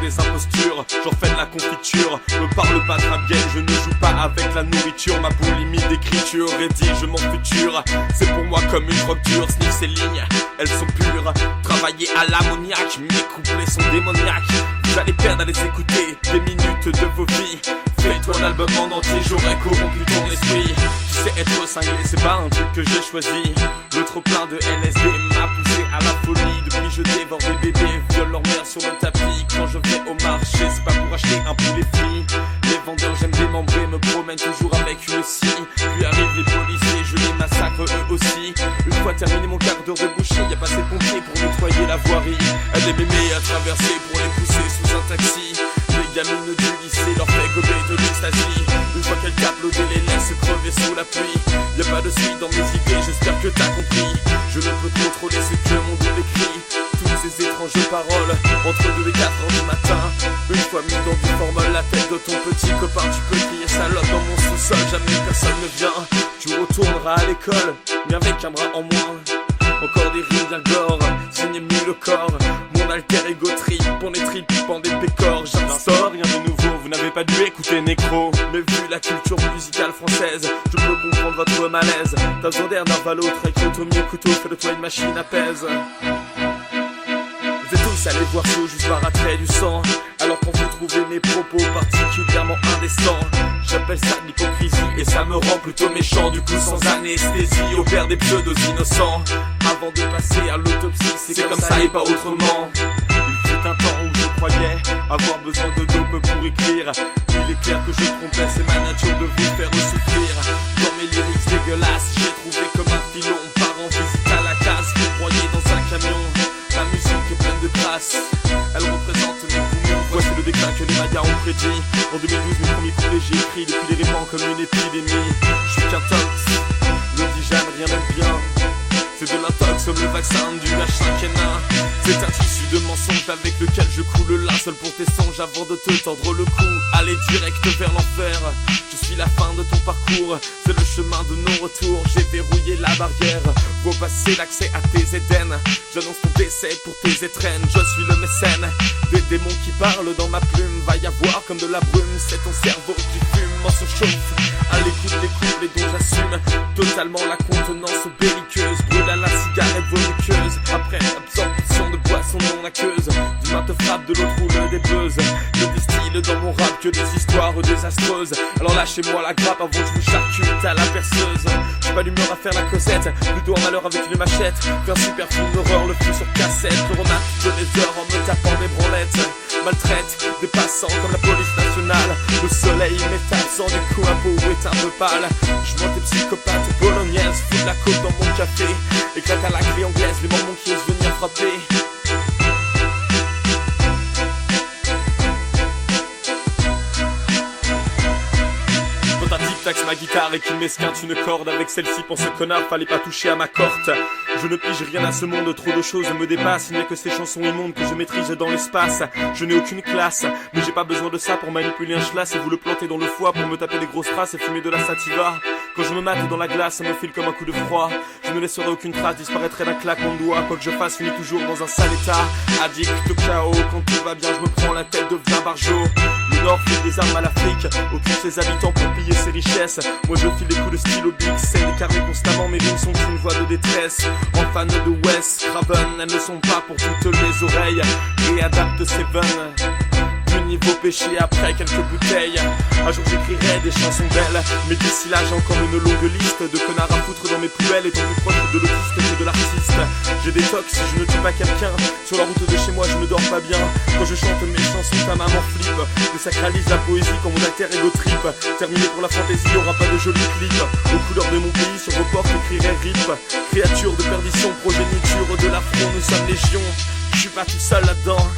des impostures, j'en fais de la confiture. Me parle pas de rap game, je ne joue pas avec la nourriture. Ma boulimie d'écriture rédige mon futur. C'est pour moi comme une drogue dure, sniff ces lignes, elles sont pures. Travailler à l'ammoniaque, mes couplets sont démoniaques. Vous allez perdre à les écouter, des minutes de vos vies. Fais-toi l'album en entier, j'aurais corrompu ton esprit. Tu sais, être cinglé, c'est pas un truc que j'ai choisi. Le trop plein de LSD m'a poussé à la folie. Depuis je dévore des bébés, viole leur mère sur le tapis. Quand je vais au marché, c'est pas pour acheter un poulet frit. Les vendeurs j'aime démembrer, me promènent toujours avec une scie. Puis arrivent les policiers, je les massacre eux aussi. Une fois terminé mon quart d'heure de bouchée, y'a pas assez de pompiers pour nettoyer la voirie. Elle les mémés à traverser pour les pousser sous un taxi. Les gamines du lycée leur fait gober de l'extasie. Une fois qu'elles tapent l'eau, les laisse crever sous la pluie. Y'a pas de suite dans mes idées, j'espère que t'as compris. Je ne peux contrôler ce que mon double écrit. Toutes ces étranges paroles, entre 2 et 4 heures du matin. Une fois mis dans du formol la tête de ton petit copain, tu peux crier salope dans mon sous-sol, jamais personne ne vient. Tu retourneras à l'école, mais avec un bras en moins. Encore des rimes bien gore, signé mieux le corps. Mon alter ego trip, on est trip, en des pécores. J'instaure rien de nouveau, vous n'avez pas dû écouter Nécro. Mais vu la culture musicale française, je peux comprendre votre malaise. T'as besoin d'air Narvalo, tracheotomie, couteau, fais de toi une machine à pèse. Vous êtes tous allés voir chaud juste par attrait du sang. Alors quand vous trouvez mes propos particulièrement indécents, j'appelle ça de l'hypocrisie et ça me rend plutôt méchant. Du coup sans anesthésie, opère des pseudos innocents. Avant de passer à l'autopsie, c'est comme ça et pas autrement. Il fut un temps où je croyais avoir besoin de dope pour écrire. Il est clair que je trompais, c'est ma nature de vous faire souffrir. Dans mes lyrics dégueulasses, j'ai trouvé comme un filon. Part en visite à la case, broyé dans un camion. La musique est pleine de traces, elle représente mes poumons. Voici le déclin que les médias ont prédit. En 2012, mes premiers couplets j'ai écrit depuis les répand comme une épidémie. Je suis qu'un tox, ne dis jamais rien de bien. C'est de l'intox comme le vaccin du H5N1. C'est un tissu de mensonges avec lequel je coule le linceul pour tes songes avant de te tendre le cou. Allez direct vers l'enfer, je suis la fin de ton parcours. C'est le chemin de non-retour, j'ai verrouillé la barrière. Faut passer l'accès à tes Éden. J'annonce ton décès pour tes étrennes, je suis le mécène. Des démons qui parlent dans ma plume, va y avoir comme de la brume. C'est ton cerveau qui fume en se chauffe. À l'écoute des couplets dont j'assume totalement la contenance belliqueuse. Brûle à la cigarette vomiqueuse, après absorption de boissons non aqueuses. Du main te frappe, de l'autre roule des buzz. Je distille dans mon rap que des histoires désastreuses. Alors lâchez-moi la grappe avant que je vous charcute à la perceuse. J'suis pas d'humeur à faire la causette, plutôt un malheur avec une machette. Fais un super film d'horreur, le flux sur cassette. Le remate de les heures en me tapant des branlettes. Maltraite des passants comme la police nationale. Le soleil m'est absent, du coup un peau est un peu pâle. J'monte des psychopathes bolognaises, fous de la côte dans mon café. Éclate à la clé anglaise, les mormons qui osent venir frapper. Taxe ma guitare et qu'il m'esquinte une corde. Avec celle-ci, pense ce connard, fallait pas toucher à ma corte. Je ne pige rien à ce monde, trop de choses me dépassent. Il n'y a que ces chansons immondes que je maîtrise dans l'espace. Je n'ai aucune classe, mais j'ai pas besoin de ça pour manipuler un schlass et vous le planter dans le foie pour me taper des grosses traces et fumer de la sativa. Quand je me mate dans la glace, ça me file comme un coup de froid. Je ne laisserai aucune trace, disparaîtrai d'un claquement de doigts. Quoi que je fasse, finis toujours dans un sale état. Addict au chaos, quand tout va bien, je me prends la tête, deviens barjot. Le Nord file des armes à l'Afrique, occupe ses habitants pour piller ses richesses. Moi je file des coups de stylo big, c'est décarné constamment, mes rimes sont une voix de détresse. En fan de Wes Craven, elles ne sont pas pour toutes les oreilles. Réadapte Seven. Niveau péché après quelques bouteilles. Un jour j'écrirai des chansons belles, mais d'ici là j'ai encore une longue liste de connards à foutre dans mes poubelles. Étant plus proche de l'autiste que de l'artiste. J'ai des tocs si je ne tue pas quelqu'un. Sur la route de chez moi je ne dors pas bien. Quand je chante mes chansons ta maman flippe. Désacralise la poésie quand mon alter ego trip. Terminé pour la fantaisie, y'aura pas de jolis clips. Aux couleurs de mon pays sur vos portes écrirai RIP. Créature de perdition, progéniture de l'affront, nous sommes légion. Je suis pas tout seul là-dedans.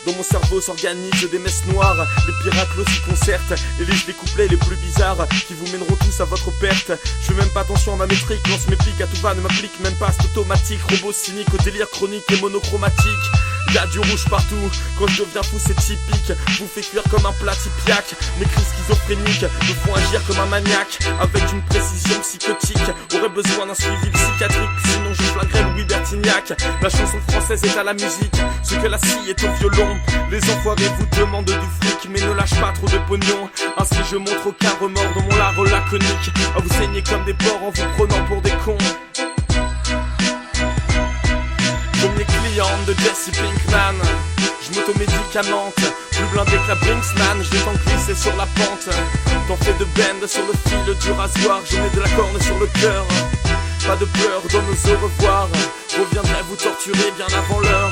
Dans mon cerveau s'organisent des messes noires. Les piraclos s'y concertent et lisent des couplets les plus bizarres qui vous mèneront tous à votre perte. Je fais même pas attention à ma métrique, lance mes pics à tout va, ne m'applique même pas, c'est automatique. Robot cynique au délire chronique et monochromatique. Y'a du rouge partout, quand je deviens fou c'est typique. Vous fait cuire comme un plat typiaque. Mes crises schizophréniques me font agir comme un maniaque, avec une précision psychotique. Aurait besoin d'un suivi psychiatrique, sinon je flaguerais Louis Bertignac. La chanson française est à la musique, ce que la scie est au violon. Les enfoirés vous demandent du fric, mais ne lâche pas trop de pognon. Ainsi je montre aucun remords dans mon lard laconique, à vous saigner comme des porcs en vous prenant pour des cons. Comme les clientes de Jesse Pinkman, je m'automédicamente, plus blindé que la Brinksman. Je vais t'en glisser sur la pente, t'en fais de bend sur le fil du rasoir. Je mets de la corne sur le cœur, pas de peur dans nos au revoir. Reviendrai vous torturer bien avant l'heure.